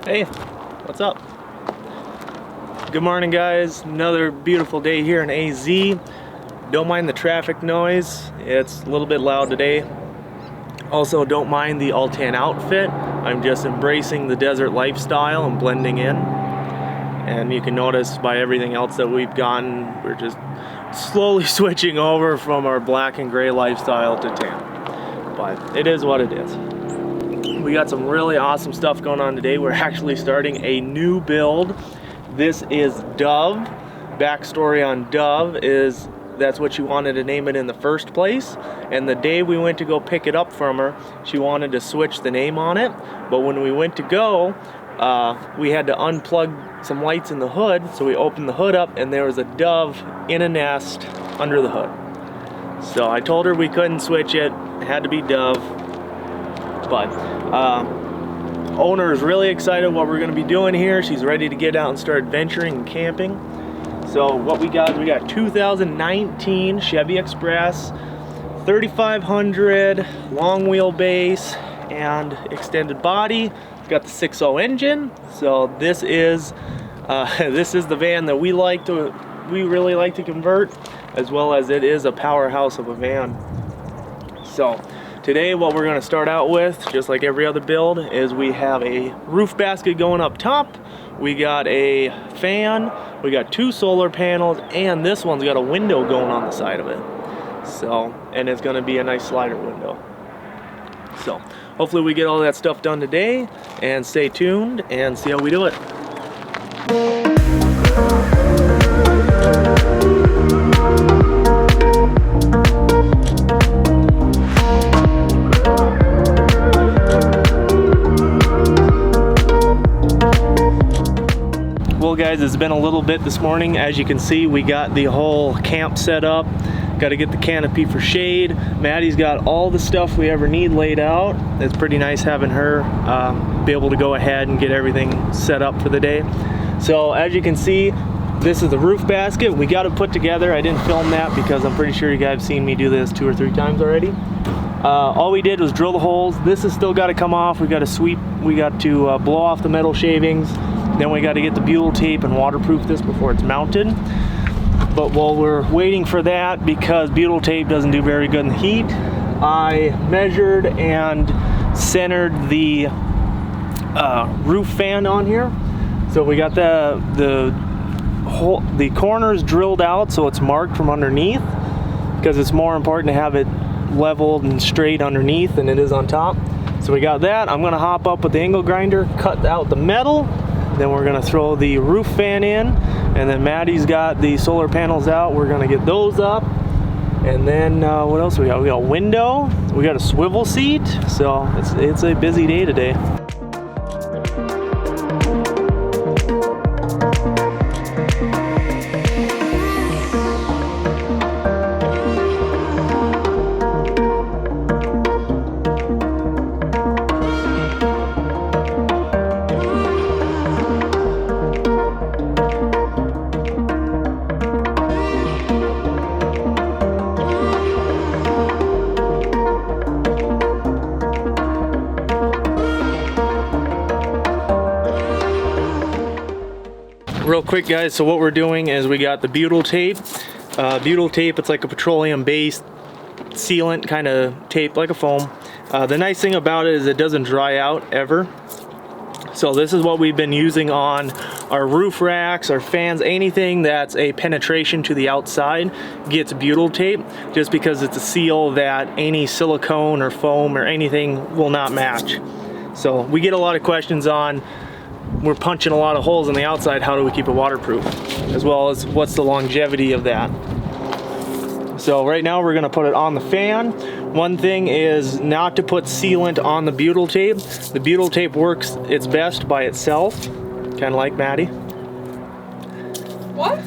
Hey, what's up? Good morning, guys. Another beautiful day here in AZ. Don't mind the traffic noise. It's a little bit loud today. Also, don't mind the all-tan outfit. I'm just embracing the desert lifestyle and blending in. And you can notice by everything else that we've gotten, we're just slowly switching over from our black and gray lifestyle to tan. But it is what it is. We got some really awesome stuff going on today. We're actually starting a new build. This is Dove. Backstory on Dove is that's what she wanted to name it in the first place. And the day we went to go pick it up from her, she wanted to switch the name on it. But when we went to go, we had to unplug some lights in the hood. So we opened the hood up and there was a dove in a nest under the hood. So I told her we couldn't switch it. It had to be Dove. But owner is really excited what we're going to be doing here. She's ready to get out and start venturing and camping. So what we got is we got 2019 Chevy Express, 3500 long wheelbase and extended body. Got the 6.0 engine. So this is the van that we really like to convert, as well as it is a powerhouse of a van. So today what we're going to start out with, just like every other build, is we have a roof basket going up top, we got a fan, we got 2 solar panels, and this one's got a window going on the side of it. So, and it's going to be a nice slider window. So hopefully we get all that stuff done today, and stay tuned and see how we do it. Well guys, it's been a little bit this morning. As you can see, we got the whole camp set up. Got to get the canopy for shade. Maddie's got all the stuff we ever need laid out. It's pretty nice having her be able to go ahead and get everything set up for the day. So as you can see, this is the roof basket we got to put together. I didn't film that because I'm pretty sure you guys have seen me do this 2 or 3 times already. All we did was drill the holes. This has still got to come off. We got to sweep, we got to blow off the metal shavings. Then we got to get the butyl tape and waterproof this before it's mounted. But while we're waiting for that, because butyl tape doesn't do very good in the heat, I measured and centered the roof fan on here. So we got the corners drilled out so it's marked from underneath, because it's more important to have it leveled and straight underneath than it is on top. So we got that. I'm gonna hop up with the angle grinder, cut out the metal, then we're gonna throw the roof fan in, and then Maddie's got the solar panels out. We're gonna get those up, and then what else we got? We got a window, we got a swivel seat. So it's a busy day today. Real quick guys, so what we're doing is we got the butyl tape. Butyl tape, it's like a petroleum based sealant kind of tape, like a foam. The nice thing about it is it doesn't dry out ever. So this is what we've been using on our roof racks, our fans, anything that's a penetration to the outside gets butyl tape, just because it's a seal that any silicone or foam or anything will not match. So we get a lot of questions on, we're punching a lot of holes on the outside, how do we keep it waterproof? As well as what's the longevity of that? So right now we're gonna put it on the fan. One thing is not to put sealant on the butyl tape. The butyl tape works its best by itself, kind of like Maddie. What?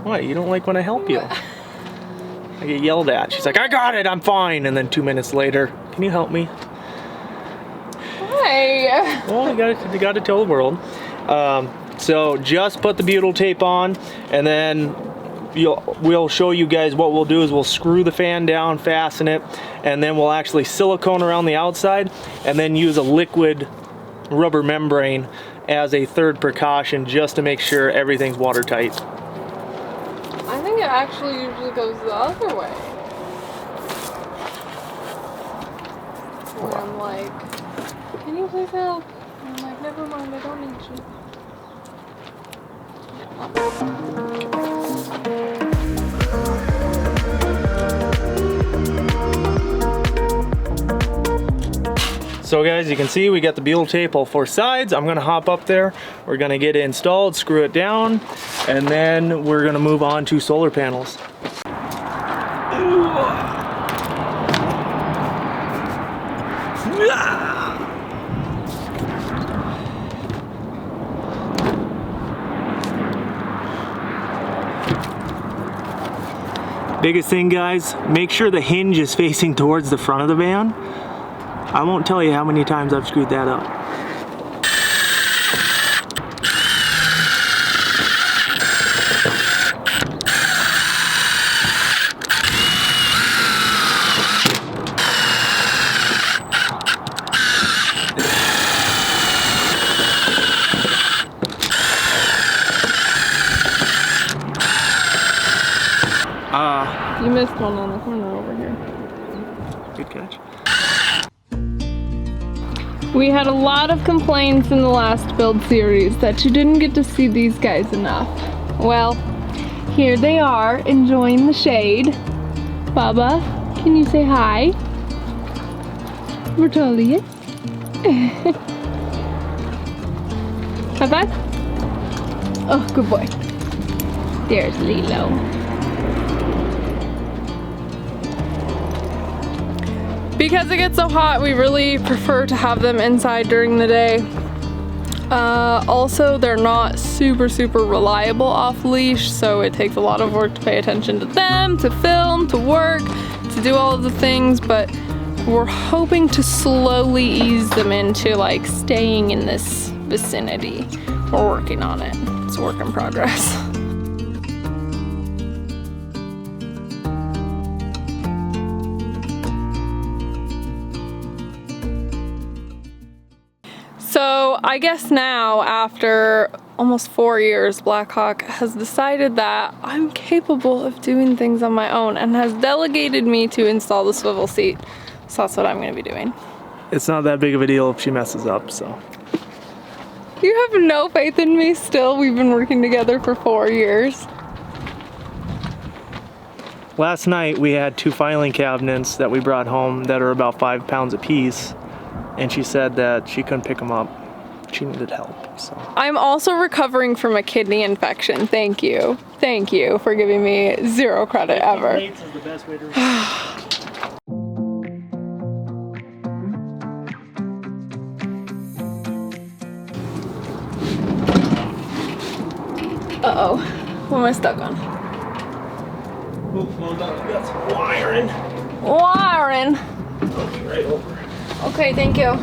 What, you don't like when I help you? I get yelled at. She's like, I got it, I'm fine. And then 2 minutes later, can you help me? Why? Well, you got to tell the world. So just put the butyl tape on, and then we'll show you guys what we'll do is we'll screw the fan down, fasten it, and then we'll actually silicone around the outside, and then use a liquid rubber membrane as a third precaution, just to make sure everything's watertight. I think it actually usually goes the other way. Where I'm like, can you please help? And I'm like, never mind, I don't need you. So guys, you can see we got the butyl tape all four sides. I'm gonna hop up there. We're gonna get it installed, screw it down, and then we're gonna move on to solar panels. Biggest thing, guys, make sure the hinge is facing towards the front of the van. I won't tell you how many times I've screwed that up. You missed one on the corner over here. Good catch. We had a lot of complaints in the last build series that you didn't get to see these guys enough. Well, here they are enjoying the shade. Baba, can you say hi? Bertolius. High five? Oh, good boy. There's Lilo. Because it gets so hot, we really prefer to have them inside during the day. Also, they're not super reliable off leash, so it takes a lot of work to pay attention to them, to film, to work, to do all of the things, but we're hoping to slowly ease them into like staying in this vicinity. We're working on it. It's a work in progress. So I guess now, after almost 4 years, Blackhawk has decided that I'm capable of doing things on my own and has delegated me to install the swivel seat. So that's what I'm going to be doing. It's not that big of a deal if she messes up, so. You have no faith in me still? We've been working together for 4 years. Last night we had 2 filing cabinets that we brought home that are about 5 pounds apiece. And she said that she couldn't pick them up. She needed help, so. I'm also recovering from a kidney infection. Thank you. Thank you for giving me 0 credit ever. Is the best way to Uh-oh. What am I stuck on? Well done. We got some wiring. Wiring. Okay, right over. Okay, thank you.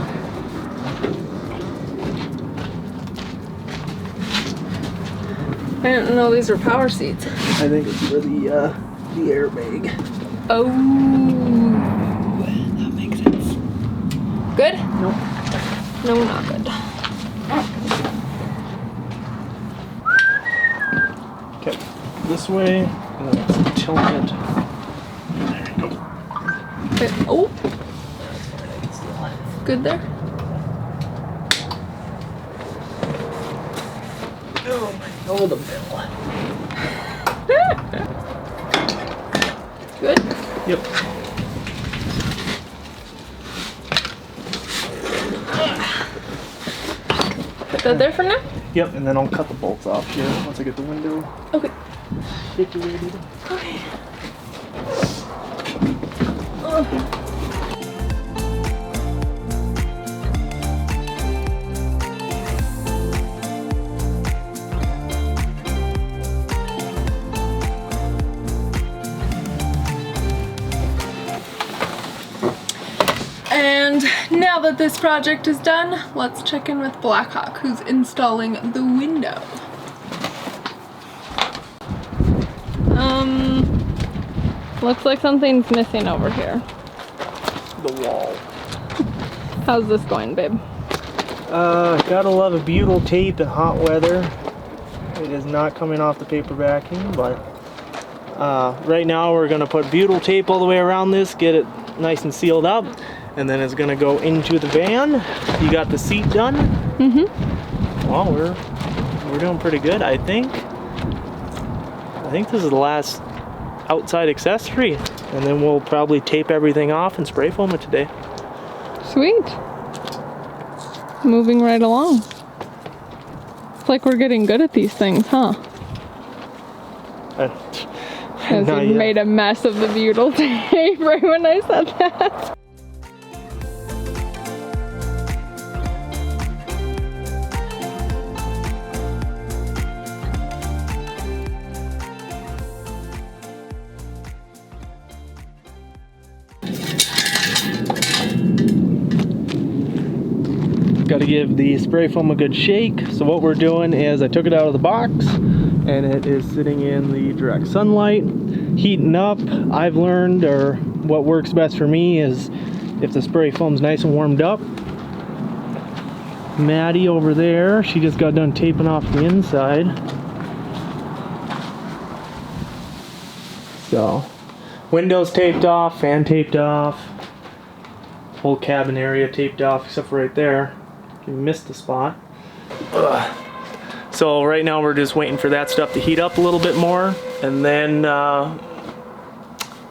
I didn't know these were power seats. I think it's for the airbag. Oh, that makes sense. Good? Nope. No, not good. Okay, this way, and then let's tilt it. There you go. Okay. Oh. Good there? Oh, the bill. Good? Yep. Put that there for now? Yep, and then I'll cut the bolts off here once I get the window Okay. situated. Okay. And now that this project is done, let's check in with Blackhawk, who's installing the window. Looks like something's missing over here. The wall. How's this going, babe? Gotta love a butyl tape in hot weather. It is not coming off the paper backing, but right now we're gonna put butyl tape all the way around this, get it nice and sealed up, and then it's gonna go into the van. You got the seat done? Mm-hmm. Well, we're doing pretty good, I think. I think this is the last outside accessory, and then we'll probably tape everything off and spray foam it today. Sweet. Moving right along. It's like we're getting good at these things, huh? As we made a mess of the butyl tape right when I said that. Got to give the spray foam a good shake. So what we're doing is I took it out of the box and it is sitting in the direct sunlight, heating up. I've learned, or what works best for me, is if the spray foam's nice and warmed up. Maddie over there, she just got done taping off the inside. So, windows taped off, fan taped off, whole cabin area taped off except for right there. You missed the spot. Ugh. So right now we're just waiting for that stuff to heat up a little bit more, and then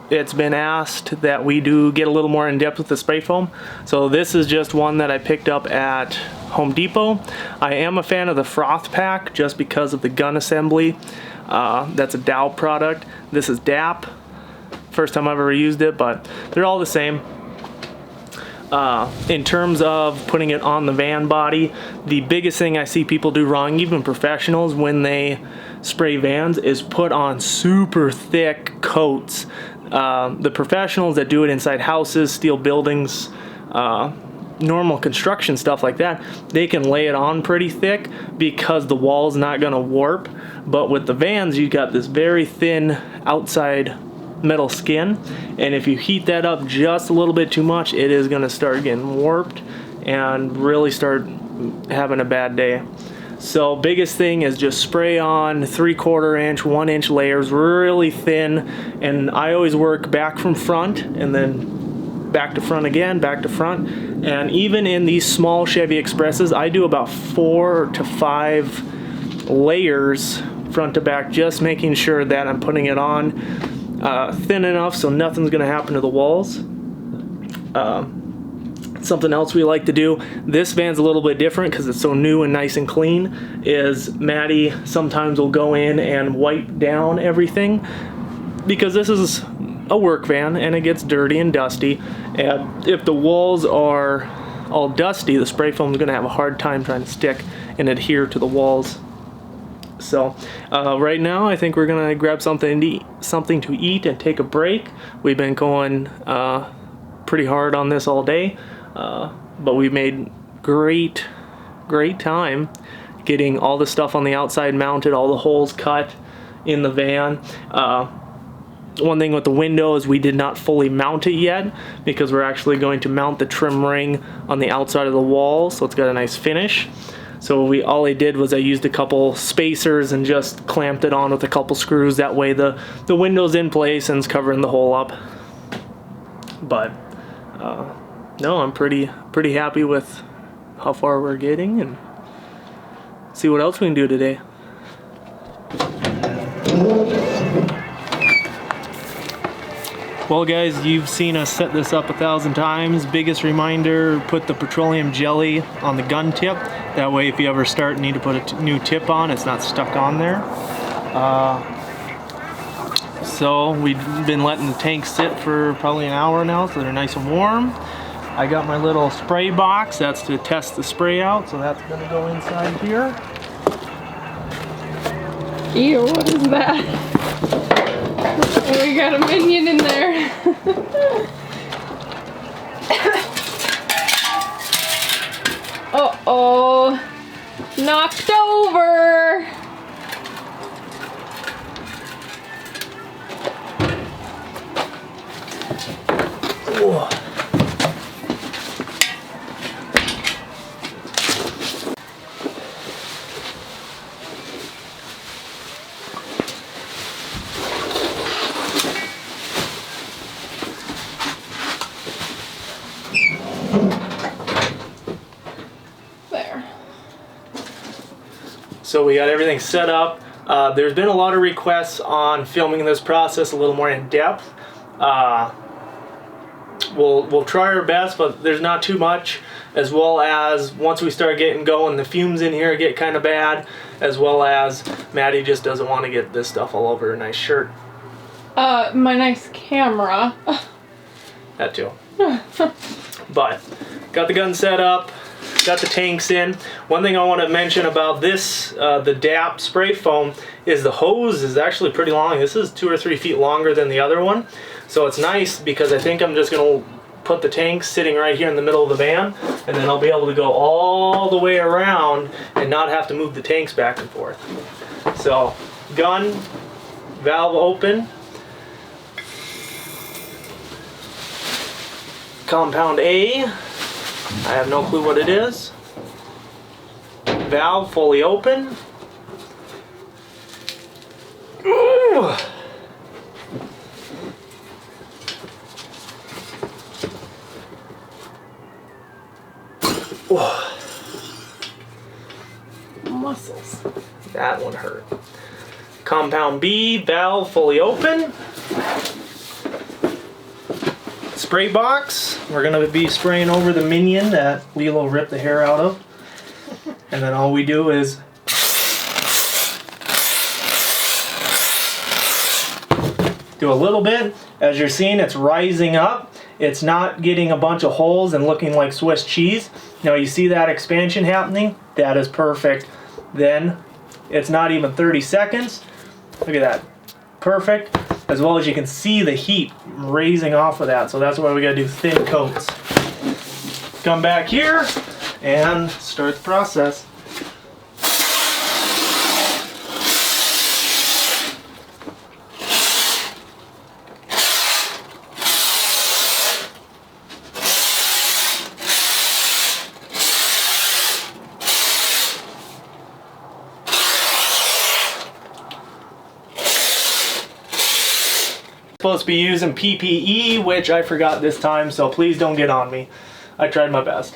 it's been asked that we do get a little more in depth with the spray foam. So this is just one that I picked up at Home Depot. I am a fan of the froth pack just because of the gun assembly. That's a Dow product. This is DAP. First time I've ever used it, but they're all the same. In terms of putting it on the van body, the biggest thing I see people do wrong, even professionals, when they spray vans, is put on super thick coats. The professionals that do it inside houses, steel buildings, normal construction stuff like that, they can lay it on pretty thick because the wall's not going to warp. But with the vans, you got this very thin outside metal skin, and if you heat that up just a little bit too much, it is going to start getting warped and really start having a bad day. So biggest thing is just spray on 3/4 inch, 1 inch layers, really thin, and I always work back from front and then back to front again, back to front. And even in these small Chevy Expresses, I do about 4 to 5 layers front to back, just making sure that I'm putting it on thin enough so nothing's gonna happen to the walls. Something else we like to do, this van's a little bit different because it's so new and nice and clean, is Maddie sometimes will go in and wipe down everything, because this is a work van and it gets dirty and dusty, and if the walls are all dusty, the spray foam is gonna have a hard time trying to stick and adhere to the walls. So right now I think we're gonna grab something to eat and take a break. We've been going pretty hard on this all day, but we made great time getting all the stuff on the outside mounted, all the holes cut in the van. One thing with the window is we did not fully mount it yet, because we're actually going to mount the trim ring on the outside of the wall, so it's got a nice finish. So all I did was I used a couple spacers and just clamped it on with a couple screws. That way the window's in place and it's covering the hole up. But no, I'm pretty happy with how far we're getting, and see what else we can do today. Well guys, you've seen us set this up 1,000 times. Biggest reminder, put the petroleum jelly on the gun tip. That way if you ever start and need to put a new tip on, it's not stuck on there. So we've been letting the tanks sit for probably an hour now, so they're nice and warm. I got my little spray box, that's to test the spray out, so that's gonna go inside here. Ew, what is that? We got a minion in there. Uh-oh. Knocked over. Whoa. So we got everything set up. There's been a lot of requests on filming this process a little more in depth. We'll try our best, but there's not too much, as well as once we start getting going, the fumes in here get kind of bad, as well as Maddie just doesn't want to get this stuff all over her nice shirt. My nice camera. That too. But got the gun set up, got the tanks in. One thing I want to mention about this, the DAP spray foam, is the hose is actually pretty long. This is 2 or 3 feet longer than the other one. So it's nice because I think I'm just going to put the tanks sitting right here in the middle of the van, and then I'll be able to go all the way around and not have to move the tanks back and forth. So gun, valve open, compound A, I have no clue what it is, valve fully open. Ooh. Muscles. That one hurt. Compound B, valve fully open. Spray box, we're going to be spraying over the minion that Lilo ripped the hair out of. And then all we do is do a little bit. As you're seeing, it's rising up. It's not getting a bunch of holes and looking like Swiss cheese. Now you see that expansion happening? That is perfect. Then it's not even 30 seconds. Look at that. Perfect. As well as you can see the heat raising off of that. So that's why we gotta do thin coats. Come back here and start the process. Supposed to be using PPE, which I forgot this time, so please don't get on me. I tried my best.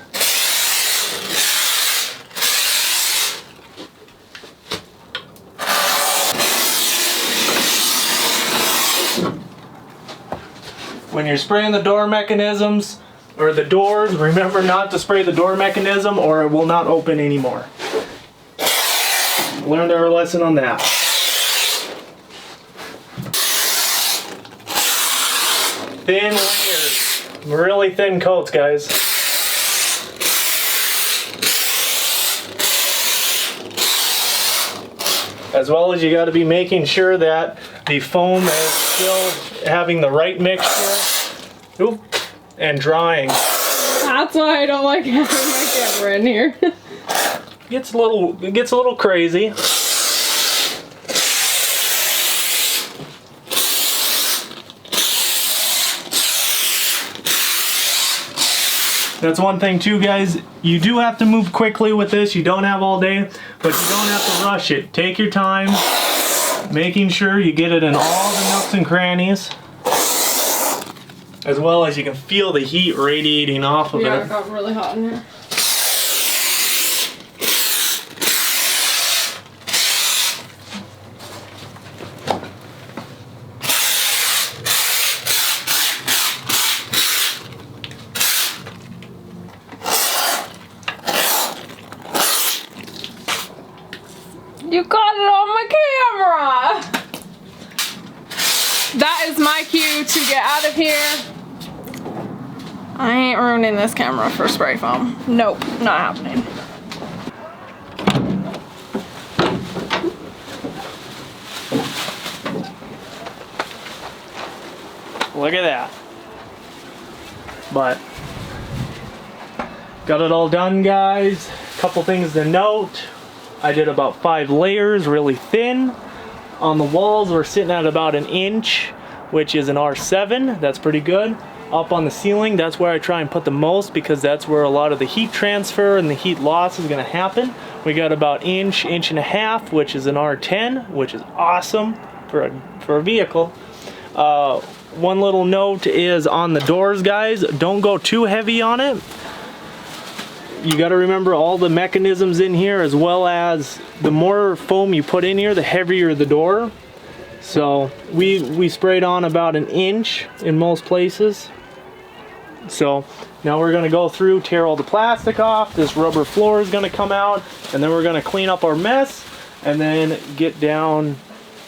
When you're spraying the door mechanisms or the doors, remember not to spray the door mechanism or it will not open anymore. Learned our lesson on that. Thin layers, really thin coats, guys. As well as you got to be making sure that the foam is still having the right mixture. Oop, and drying. That's why I don't like having my camera in here. It gets a little crazy. That's one thing too, guys. You do have to move quickly with this. You don't have all day, but you don't have to rush it. Take your time, making sure you get it in all the nooks and crannies. As well as you can feel the heat radiating off of it. Yeah, it got really hot in here. You got it on my camera! That is my cue to get out of here. I ain't ruining this camera for spray foam. Nope, not happening. Look at that. But got it all done, guys. Couple things to note. I did about 5 layers, really thin. On the walls, we're sitting at about 1 inch, which is an R7. That's pretty good. Up on the ceiling, that's where I try and put the most because that's where a lot of the heat transfer and the heat loss is going to happen. We got about 1 inch, 1.5 inches, which is an R10, which is awesome for a vehicle. One little note is on the doors, guys. Don't go too heavy on it. you got to remember all the mechanisms in here, as well as the more foam you put in here, the heavier the door. So we sprayed on about 1 inch in most places. So now we're gonna go through, tear all the plastic off. This rubber floor is gonna come out, and then we're gonna clean up our mess and then get down,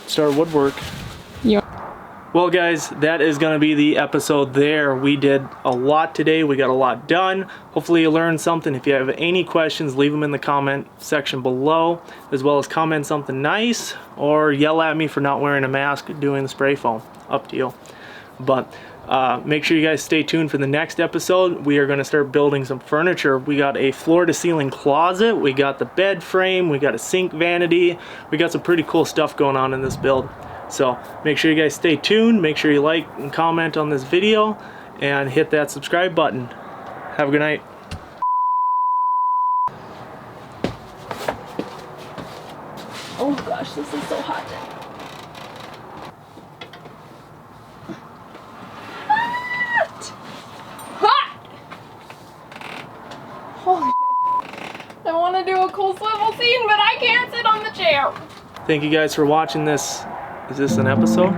start woodwork. Yeah. Well guys, that is gonna be the episode there. We did a lot today. We got a lot done. Hopefully you learned something. If you have any questions, leave them in the comment section below, as well as comment something nice or yell at me for not wearing a mask doing the spray foam. Up to you. But make sure you guys stay tuned for the next episode. We are going to start building some furniture. We got a floor to ceiling closet, we got the bed frame, we got a sink vanity, we got some pretty cool stuff going on in this build. So make sure you guys stay tuned, make sure you like and comment on this video, and hit that subscribe button. Have a good night. Oh gosh, this is so hot. Holy shit. I want to do a cool swivel scene, but I can't sit on the chair. Thank you guys for watching this. Is this an episode?